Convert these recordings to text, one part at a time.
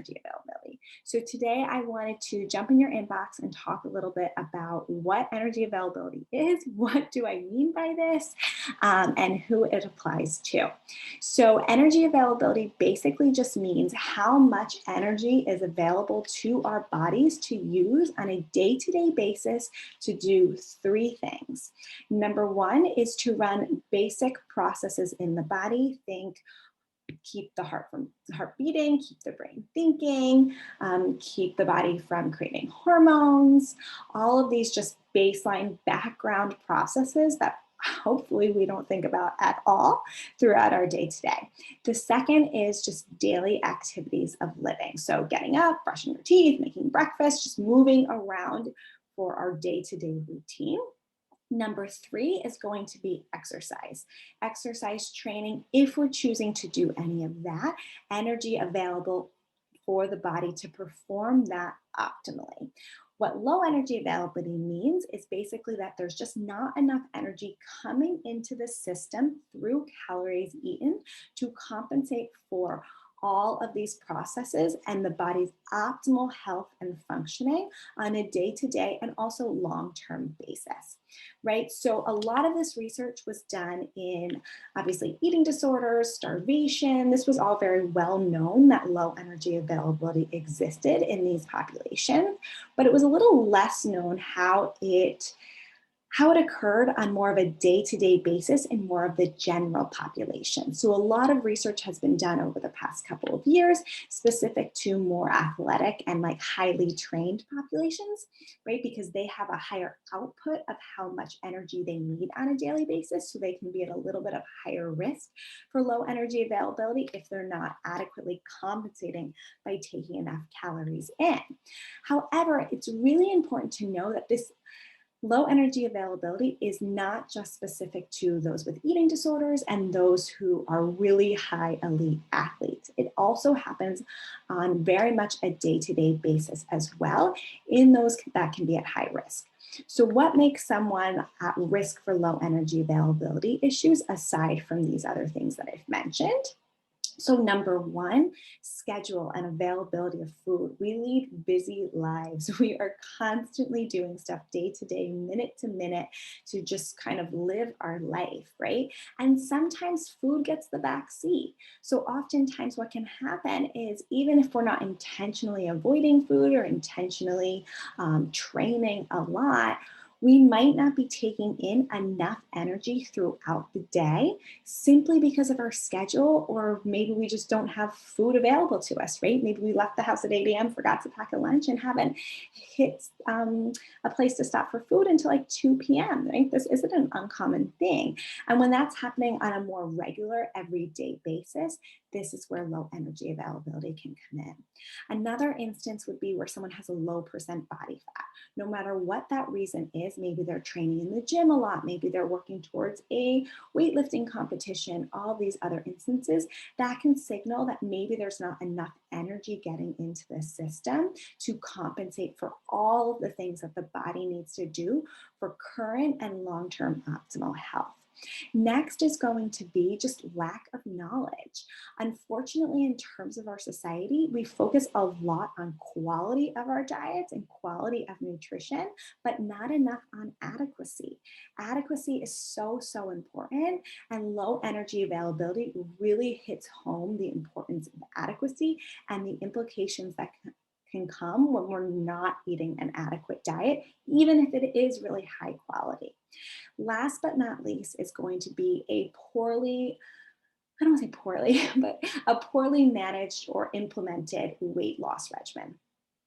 energy availability. So today I wanted to jump in your inbox and talk a little bit about what energy availability is, what do I mean by this, and who it applies to. So energy availability basically just means how much energy is available to our bodies to use on a day-to-day basis to do three things. Number one is to run basic processes in the body. Think keep the heart beating, keep the brain thinking, keep the body from creating hormones, all of these just baseline background processes that hopefully we don't think about at all throughout our day to day. The second is just daily activities of living. So getting up, brushing your teeth, making breakfast, just moving around for our day-to-day routine. Number three is going to be exercise. Exercise training, if we're choosing to do any of that, energy available for the body to perform that optimally. What low energy availability means is basically that there's just not enough energy coming into the system through calories eaten to compensate for all of these processes and the body's optimal health and functioning on a day-to-day and also long-term basis, right? So a lot of this research was done in obviously eating disorders, starvation. This was all very well known that low energy availability existed in these populations, but it was a little less known how it occurred on more of a day-to-day basis in more of the general population. So a lot of research has been done over the past couple of years, specific to more athletic and like highly trained populations, right? Because they have a higher output of how much energy they need on a daily basis. So they can be at a little bit of higher risk for low energy availability if they're not adequately compensating by taking enough calories in. However, it's really important to know that this low energy availability is not just specific to those with eating disorders and those who are really high elite athletes. It also happens on very much a day-to-day basis as well in those that can be at high risk. So what makes someone at risk for low energy availability issues aside from these other things that I've mentioned? So number one, schedule and availability of food. We lead busy lives. We are constantly doing stuff day to day, minute to minute to just kind of live our life, right? And sometimes food gets the back seat. So oftentimes what can happen is even if we're not intentionally avoiding food or intentionally training a lot, we might not be taking in enough energy throughout the day simply because of our schedule, or maybe we just don't have food available to us, right? Maybe we left the house at 8 a.m., forgot to pack a lunch, and haven't hit a place to stop for food until like 2 p.m., right? This isn't an uncommon thing. And when that's happening on a more regular, everyday basis, this is where low energy availability can come in. Another instance would be where someone has a low percent body fat. No matter what that reason is, maybe they're training in the gym a lot, maybe they're working towards a weightlifting competition, all these other instances, that can signal that maybe there's not enough energy getting into the system to compensate for all of the things that the body needs to do for current and long-term optimal health. Next is going to be just lack of knowledge. Unfortunately, in terms of our society, we focus a lot on quality of our diets and quality of nutrition, but not enough on adequacy. Adequacy is so, so important, and low energy availability really hits home the importance of adequacy and the implications that can come when we're not eating an adequate diet, even if it is really high quality. Last but not least is going to be a I don't want to say poorly, but a poorly managed or implemented weight loss regimen,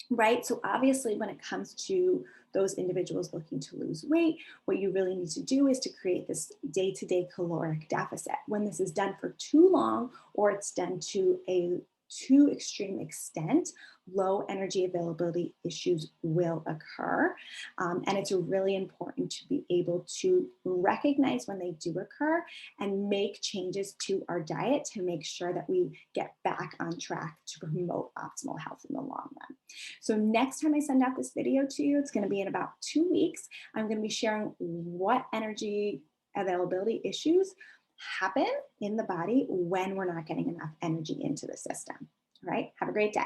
right? So obviously when it comes to those individuals looking to lose weight, what you really need to do is to create this day-to-day caloric deficit. When this is done for too long or it's done to a too extreme extent, low energy availability issues will occur. And it's really important to be able to recognize when they do occur and make changes to our diet to make sure that we get back on track to promote optimal health in the long run. So next time I send out this video to you, it's going to be in about 2 weeks. I'm going to be sharing what energy availability issues happen in the body when we're not getting enough energy into the system. All right, have a great day.